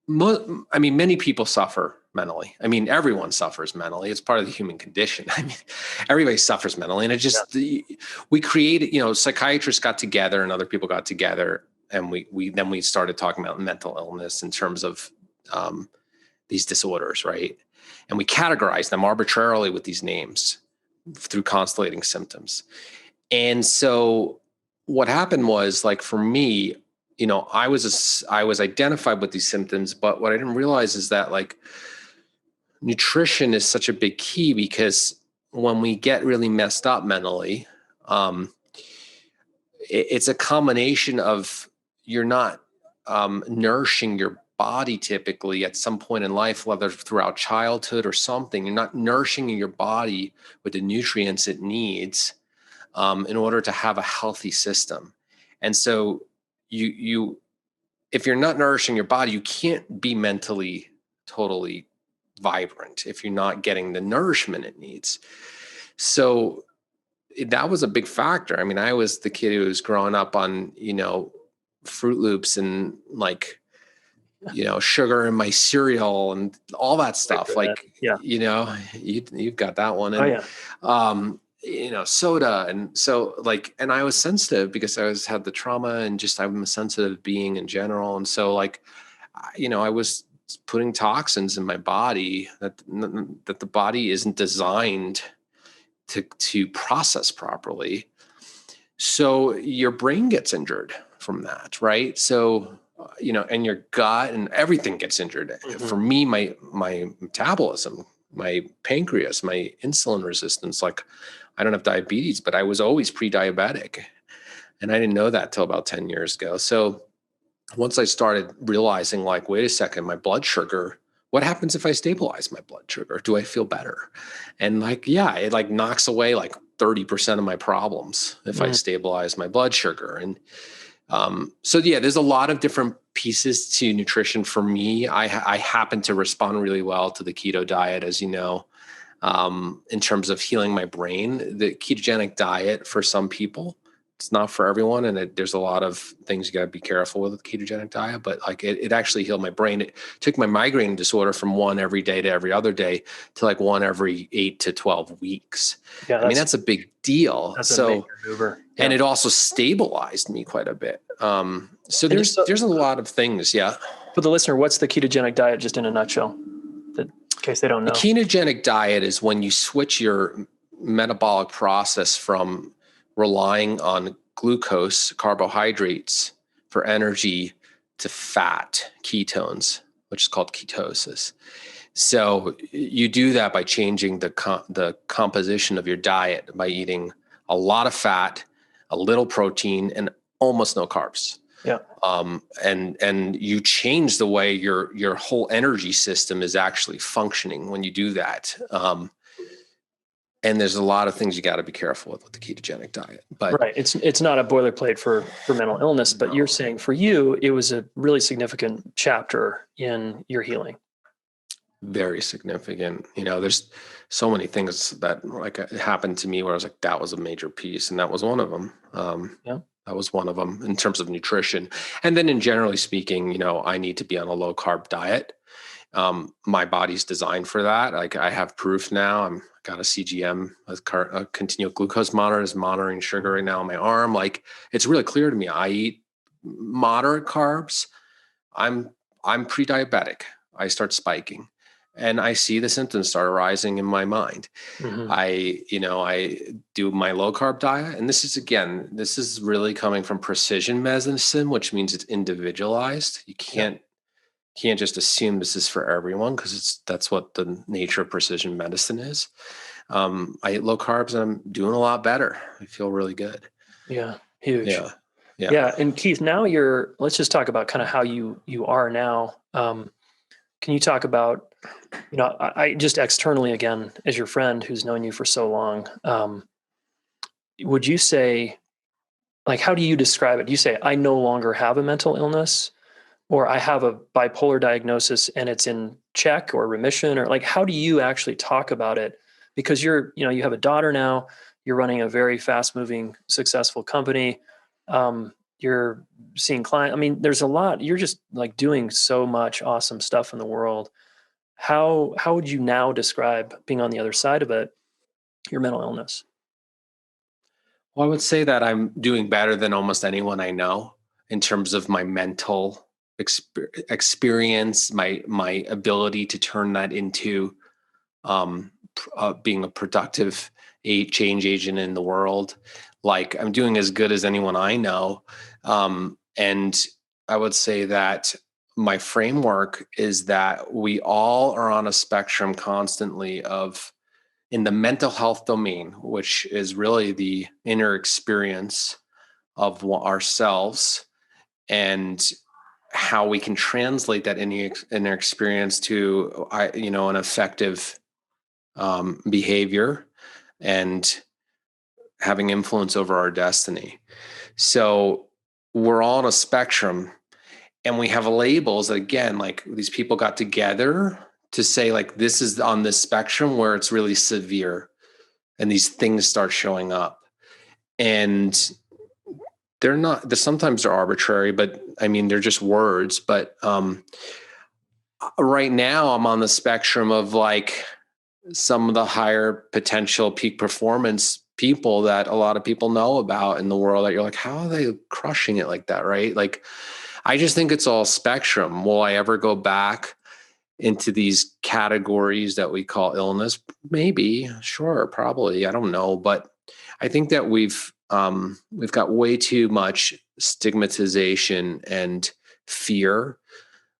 many people suffer mentally. I mean, everyone suffers mentally. It's part of the human condition. I mean, everybody suffers mentally. And it just, we created, psychiatrists got together and other people got together, and we started talking about mental illness in terms of these disorders, right? And we categorized them arbitrarily with these names through constellating symptoms. And so what happened was, like, for me, I was identified with these symptoms, but what I didn't realize is that, like, nutrition is such a big key, because when we get really messed up mentally, it's a combination of, you're not nourishing your body typically at some point in life, whether throughout childhood or something. You're not nourishing your body with the nutrients it needs in order to have a healthy system. And so you if you're not nourishing your body, you can't be mentally totally vibrant if you're not getting the nourishment it needs. So that was a big factor. I mean, I was the kid who was growing up on, Fruit Loops and, like, sugar in my cereal and all that stuff. Like, yeah. You've got that one. And, soda. And so, like, and I was sensitive because I had the trauma, and just, I'm a sensitive being in general. And so, like, I was putting toxins in my body that the body isn't designed to process properly. So your brain gets injured from that, right? So, and your gut and everything gets injured. Mm-hmm. For me, my metabolism, my pancreas, my insulin resistance, like, I don't have diabetes, but I was always pre-diabetic. And I didn't know that till about 10 years ago. So once I started realizing, like, wait a second, my blood sugar, what happens if I stabilize my blood sugar? Do I feel better? And, like, yeah, it, like, knocks away like 30% of my problems if I stabilize my blood sugar. And so yeah, there's a lot of different pieces to nutrition for me. I happen to respond really well to the keto diet, as you know, in terms of healing my brain. The ketogenic diet, for some people, it's not for everyone. And there's a lot of things you got to be careful with the ketogenic diet, but, like, it actually healed my brain. It took my migraine disorder from 1 every day to every other day to, like, 1 every 8 to 12 weeks. Yeah, I mean, that's a big deal. That's a major mover. Yeah. And it also stabilized me quite a bit. So there's a lot of things. Yeah. For the listener, what's the ketogenic diet, just in a nutshell, in case they don't know? The ketogenic diet is when you switch your metabolic process from relying on glucose, carbohydrates for energy, to fat, ketones, which is called ketosis. So you do that by changing the composition of your diet, by eating a lot of fat, a little protein, and almost no carbs. Yeah. And you change the way your whole energy system is actually functioning when you do that. And there's a lot of things you got to be careful with the ketogenic diet. But right, it's not a boilerplate for mental illness, but you're saying for you, it was a really significant chapter in your healing. Very significant. There's so many things that, like, happened to me where I was like, that was a major piece, and that was one of them. Yeah. That was one of them in terms of nutrition. And then in generally speaking, I need to be on a low carb diet. My body's designed for that. Like I have proof now. I'm got a CGM, a continual glucose monitor is monitoring sugar right now on my arm. Like it's really clear to me. I eat moderate carbs. I'm pre-diabetic. I start spiking and I see the symptoms start arising in my mind. Mm-hmm. I do my low carb diet. And this is really coming from precision medicine, which means it's individualized. You can't just assume this is for everyone because that's what the nature of precision medicine is. I eat low carbs and I'm doing a lot better. I feel really good. Yeah. Huge. Yeah. Yeah. And Keith, now let's just talk about kind of how you are now. Can you talk about, I just externally again, as your friend who's known you for so long, would you say, like, how do you describe it? Do you say, I no longer have a mental illness, or I have a bipolar diagnosis and it's in check or remission, or like, how do you actually talk about it? Because you have a daughter now, you're running a very fast moving, successful company. You're seeing clients. I mean, there's a lot, you're just like doing so much awesome stuff in the world. How would you now describe being on the other side of it, your mental illness? Well, I would say that I'm doing better than almost anyone I know in terms of my mental experience, my ability to turn that into being a productive change agent in the world. Like I'm doing as good as anyone I know. And I would say that my framework is that we all are on a spectrum constantly of in the mental health domain, which is really the inner experience of ourselves and how we can translate that inner experience to, an effective behavior and having influence over our destiny. So we're all on a spectrum and we have labels that, again, like these people got together to say like, this is on this spectrum where it's really severe and these things start showing up. And sometimes they're arbitrary, but I mean, they're just words. But right now I'm on the spectrum of like some of the higher potential peak performance people that a lot of people know about in the world that you're like, how are they crushing it like that? Right. Like, I just think it's all spectrum. Will I ever go back into these categories that we call illness? Maybe, sure, probably. I don't know. But I think that we've got way too much stigmatization and fear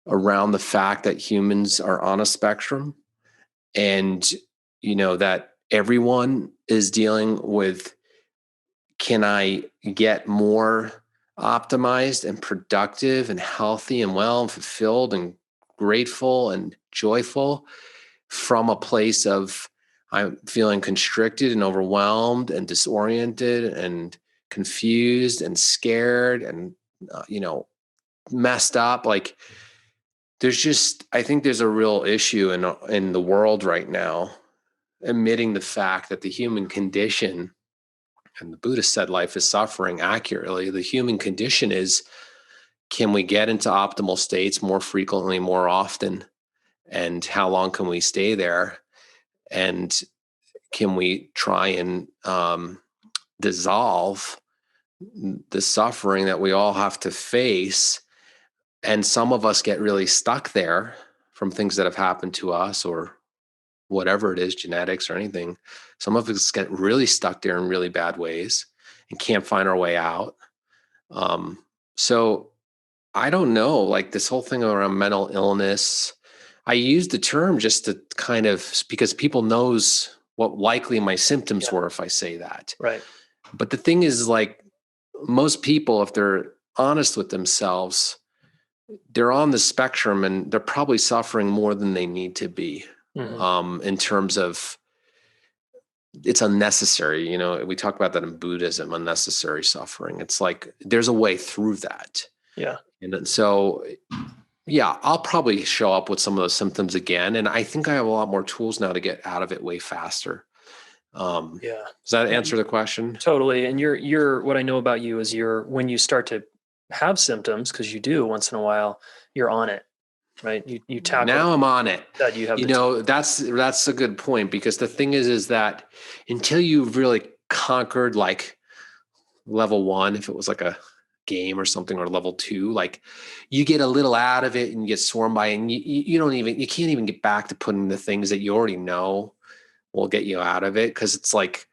around the fact that humans are on a spectrum and, that everyone is dealing with, can I get more optimized and productive and healthy and well and fulfilled and grateful and joyful from a place of I'm feeling constricted and overwhelmed and disoriented and confused and scared and messed up. Like I think there's a real issue in the world right now, admitting the fact that the human condition, and the Buddhist said life is suffering accurately, the human condition is, can we get into optimal states more frequently, more often? And how long can we stay there? And can we try and dissolve the suffering that we all have to face? And some of us get really stuck there from things that have happened to us or whatever it is, genetics or anything. Some of us get really stuck there in really bad ways and can't find our way out. So I don't know, like this whole thing around mental illness, I use the term just to kind of, because people knows what likely my symptoms were if I say that. Right. But the thing is, like most people, if they're honest with themselves, they're on the spectrum and they're probably suffering more than they need to be. In terms of it's unnecessary. We talk about that in Buddhism, unnecessary suffering. It's like there's a way through that. Yeah. And so, yeah, I'll probably show up with some of those symptoms again. And I think I have a lot more tools now to get out of it way faster. Yeah. Does that answer the question? Totally. And you're what I know about you is when you start to have symptoms, because you do once in a while, you're on it, right? You tackle Now I'm on it. that you have You the know, that's a good point, because the thing is that until you've really conquered like level 1, if it was like a game or something, or level 2, like you get a little out of it and you get swarmed by it, and you can't even get back to putting the things that you already know will get you out of it, because it's like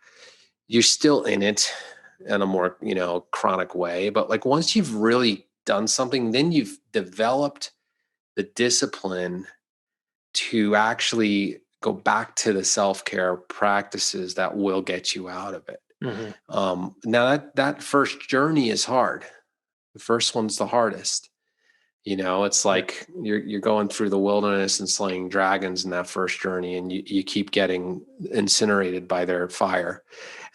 you're still in it in a more, chronic way. But like once you've really done something, then you've developed the discipline to actually go back to the self-care practices that will get you out of it. Now that first journey is hard. The first one's the hardest. It's like you're going through the wilderness and slaying dragons in that first journey, and you keep getting incinerated by their fire.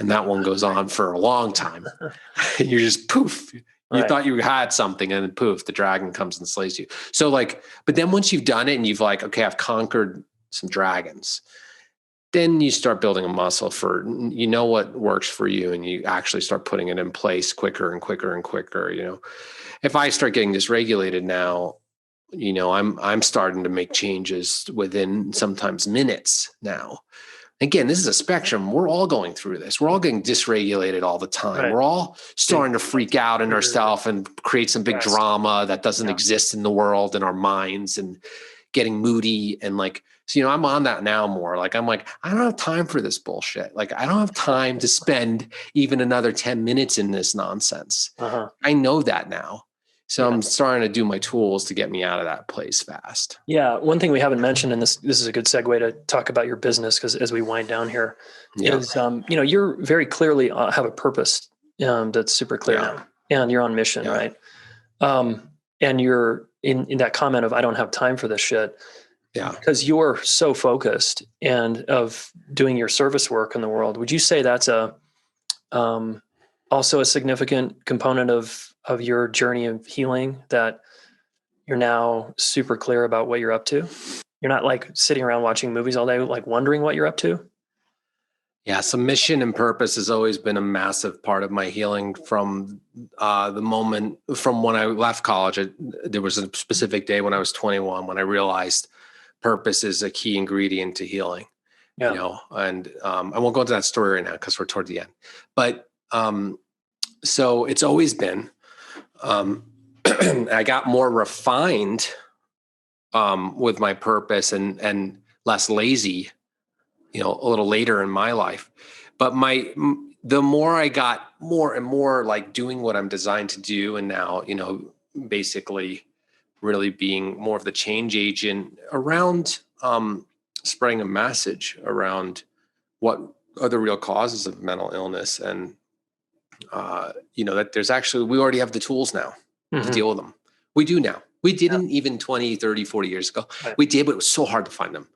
And that one goes on for a long time. You're just poof. You thought you had something, and then poof, the dragon comes and slays you. So but then once you've done it and you've okay, I've conquered some dragons, then you start building a muscle for, what works for you, and you actually start putting it in place quicker and quicker and quicker. If I start getting dysregulated now, I'm starting to make changes within sometimes minutes now. Again, this is a spectrum. We're all going through this. We're all getting dysregulated all the time. Right. We're all starting to freak out in ourselves and create some big drama that doesn't exist in the world, in our minds, and getting moody. And so, I'm on that now more. I don't have time for this bullshit. I don't have time to spend even another 10 minutes in this nonsense. I know that now. So I'm starting to do my tools to get me out of that place fast. Yeah. One thing we haven't mentioned, and this is a good segue to talk about your business, because as we wind down here, is, you're very clearly have a purpose that's super clear now, and you're on mission, right? And you're in that comment of, I don't have time for this shit. Yeah. Because you're so focused and of doing your service work in the world. Would you say that's also a significant component of your journey of healing, that you're now super clear about what you're up to? You're not sitting around watching movies all day, wondering what you're up to? Yeah. So mission and purpose has always been a massive part of my healing from the moment from when I left college. There was a specific day when I was 21 when I realized purpose is a key ingredient to healing. And I won't go into that story right now because we're toward the end. But so it's always been, I got more refined with my purpose and less lazy, a little later in my life. But the more I got more and more doing what I'm designed to do, and now, basically really being more of the change agent around spreading a message around what are the real causes of mental illness. And, that there's actually, we already have the tools now to deal with them. We do now. We didn't even 20, 30, 40 years ago. Right. We did, but it was so hard to find them.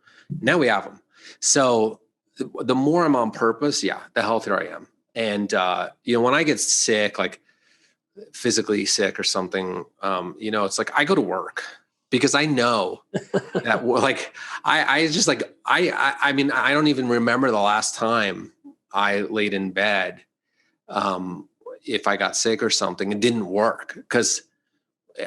Now we have them. So the more I'm on purpose, the healthier I am. And, when I get sick, physically sick or something, it's I go to work because I know that I mean, I don't even remember the last time I laid in bed. If I got sick or something, it didn't work, because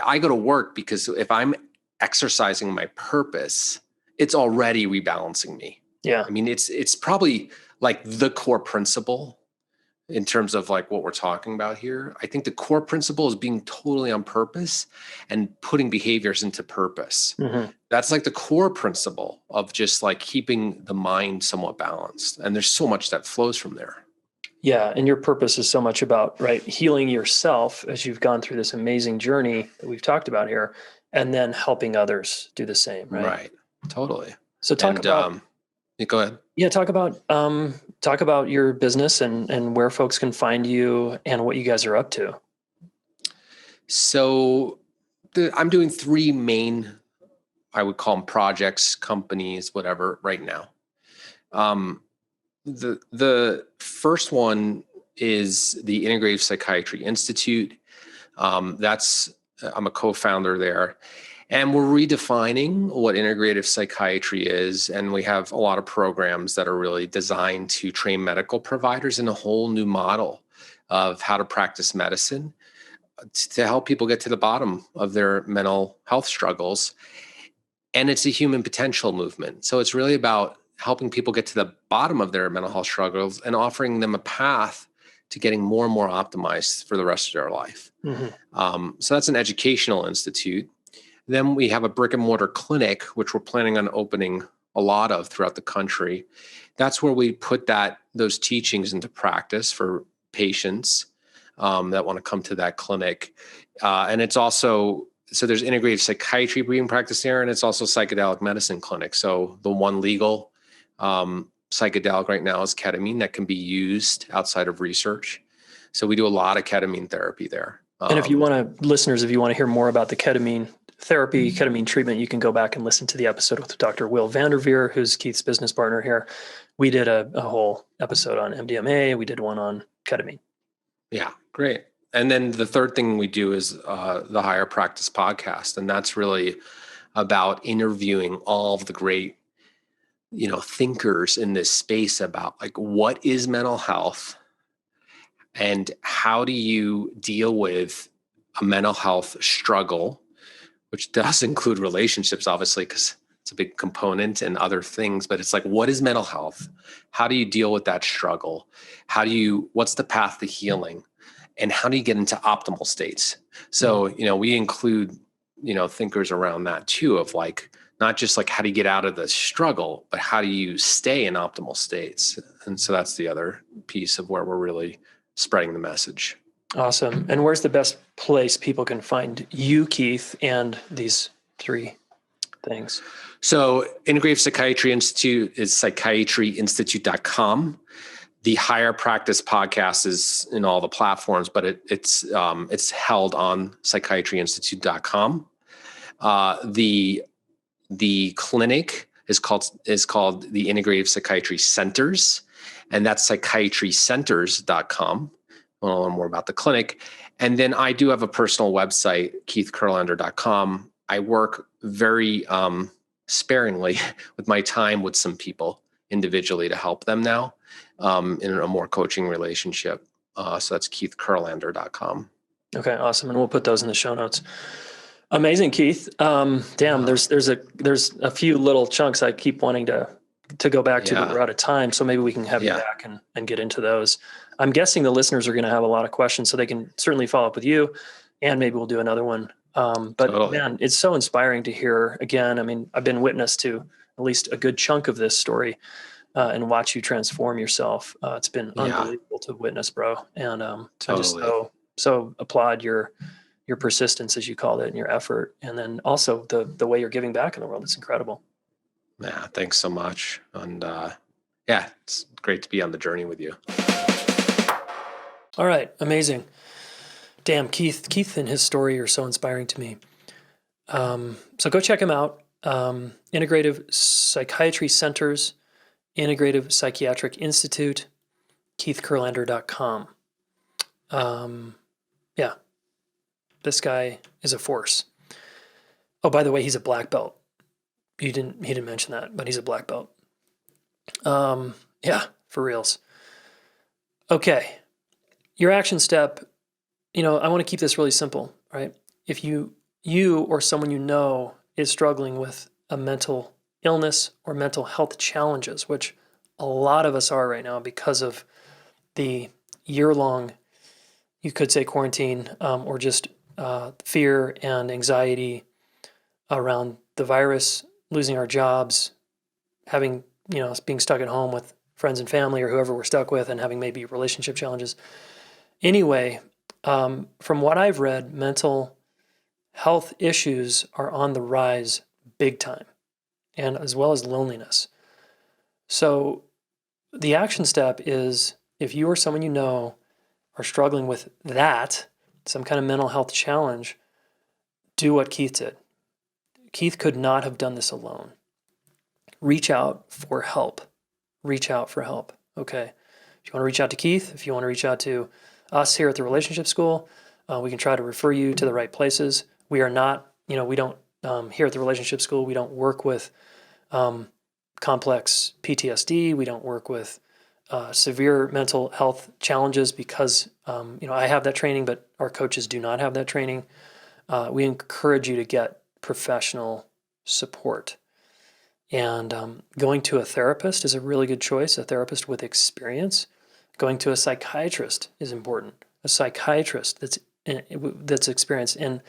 I go to work because if I'm exercising my purpose, it's already rebalancing me. Yeah. I mean, it's probably the core principle in terms of what we're talking about here. I think the core principle is being totally on purpose and putting behaviors into purpose. That's the core principle of just keeping the mind somewhat balanced. And there's so much that flows from there. Yeah. And your purpose is so much about, healing yourself as you've gone through this amazing journey that we've talked about here, and then helping others do the same. Right. Right. Totally. So go ahead. Yeah. Talk about your business and where folks can find you and what you guys are up to. So I'm doing 3 main, I would call them projects, companies, whatever, right now. The first one is the Integrative Psychiatry Institute. I'm a co-founder there. And we're redefining what integrative psychiatry is. And we have a lot of programs that are really designed to train medical providers in a whole new model of how to practice medicine to help people get to the bottom of their mental health struggles. And it's a human potential movement. So it's really about helping people get to the bottom of their mental health struggles and offering them a path to getting more and more optimized for the rest of their life. So that's an educational institute. Then we have a brick and mortar clinic, which we're planning on opening a lot of throughout the country. That's where we put those teachings into practice for patients that want to come to that clinic. And it's also, so there's integrative psychiatry being practiced there, and it's also psychedelic medicine clinic. So the one legal psychedelic right now is ketamine that can be used outside of research. So we do a lot of ketamine therapy there. And if you want to, listeners, if you want to hear more about the ketamine therapy, ketamine treatment, you can go back and listen to the episode with Dr. Will Vanderveer, who's Keith's business partner here. We did a whole episode on MDMA. We did one on ketamine. Yeah, great. And then the third thing we do is the Higher Practice podcast. And that's really about interviewing all of the great, thinkers in this space about like, what is mental health and how do you deal with a mental health struggle, which does include relationships, obviously, because it's a big component and other things, but it's like, what is mental health? How do you deal with that struggle? What's the path to healing? And how do you get into optimal states? So, we include, thinkers around that too, of like, not just like, how do you get out of the struggle, but how do you stay in optimal states? And so that's the other piece of where we're really spreading the message. Awesome. And where's the best place people can find you, Keith, and these three things? So Integrative Psychiatry Institute is psychiatryinstitute.com. The Higher Practice podcast is in all the platforms, but it's held on psychiatryinstitute.com. The clinic is called the Integrative Psychiatry Centers, and that's psychiatrycenters.com. I want to learn more about the clinic. And then I do have a personal website, keithkurlander.com. I work very sparingly with my time with some people individually to help them now in a more coaching relationship. So that's keithkurlander.com. Okay, awesome. And we'll put those in the show notes. Amazing, Keith. There's a few little chunks I keep wanting to go back to, but we're out of time. So maybe we can have you back and get into those. I'm guessing the listeners are going to have a lot of questions, so they can certainly follow up with you, and maybe we'll do another one. But totally. Man, it's so inspiring to hear again. I mean, I've been witness to at least a good chunk of this story and watch you transform yourself. It's been unbelievable to witness, bro. And totally. I just so applaud your persistence, as you called it, and your effort. And then also the way you're giving back in the world. It's incredible. Yeah, thanks so much. And it's great to be on the journey with you. All right. Amazing. Damn, Keith and his story are so inspiring to me. So go check him out. Integrative Psychiatry Centers, Integrative Psychiatric Institute, keithkurlander.com. This guy is a force. Oh, by the way, he's a black belt. He didn't mention that, but he's a black belt. For reals. Okay. Your action step, I want to keep this really simple, right? If you or someone you know is struggling with a mental illness or mental health challenges, which a lot of us are right now because of the year-long, you could say, quarantine, or just fear and anxiety around the virus, losing our jobs, having, being stuck at home with friends and family or whoever we're stuck with, and having maybe relationship challenges. Anyway, from what I've read, mental health issues are on the rise big time, and as well as loneliness. So the action step is, if you or someone you know are struggling with that, some kind of mental health challenge, do what Keith did. Keith could not have done this alone. Reach out for help. Okay. If you want to reach out to Keith, if you want to reach out to us here at the Relationship School, we can try to refer you to the right places. We are not, we don't here at the Relationship School, we don't work with complex PTSD. We don't work with severe mental health challenges because, I have that training, but our coaches do not have that training. We encourage you to get professional support. And going to a therapist is a really good choice, a therapist with experience. Going to a psychiatrist is important, a psychiatrist that's experienced. And,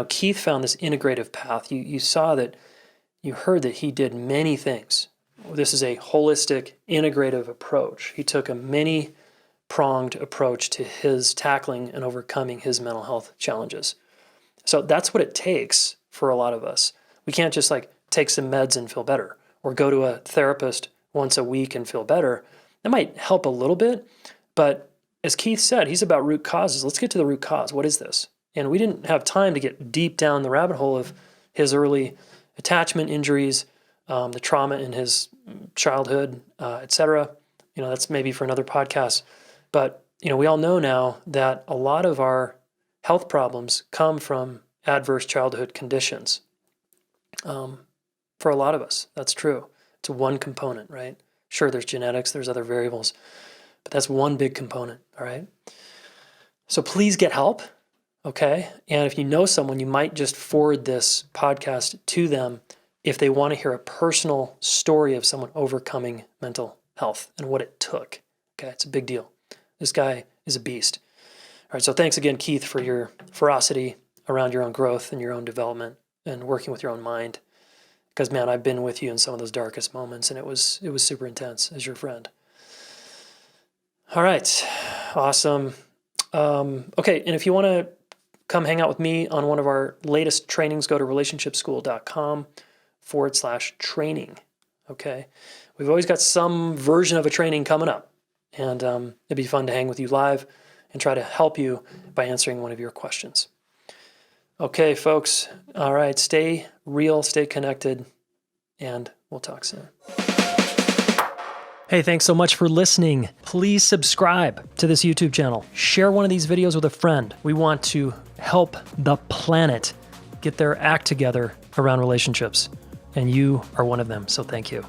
Keith found this integrative path. You heard that he did many things. This is a holistic, integrative approach. He took a many-pronged approach to his tackling and overcoming his mental health challenges. So that's what it takes for a lot of us. We can't just take some meds and feel better, or go to a therapist once a week and feel better. That might help a little bit, but as Keith said, he's about root causes. Let's get to the root cause. What is this? And we didn't have time to get deep down the rabbit hole of his early attachment injuries, the trauma in his childhood, etc. That's maybe for another podcast. But, we all know now that a lot of our health problems come from adverse childhood conditions. For a lot of us, that's true. It's one component, right? Sure, there's genetics, there's other variables, but that's one big component, all right? So please get help, okay? And if you know someone, you might just forward this podcast to them if they want to hear a personal story of someone overcoming mental health and what it took, okay? It's a big deal. This guy is a beast. All right, so thanks again, Keith, for your ferocity around your own growth and your own development and working with your own mind. Because, man, I've been with you in some of those darkest moments, and it was super intense as your friend. All right, awesome. Okay, and if you want to come hang out with me on one of our latest trainings, go to relationshipschool.com/training, okay? We've always got some version of a training coming up, and it'd be fun to hang with you live and try to help you by answering one of your questions. Okay, folks. All right. Stay real, stay connected, and we'll talk soon. Hey, thanks so much for listening. Please subscribe to this YouTube channel. Share one of these videos with a friend. We want to help the planet get their act together around relationships, and you are one of them. So thank you.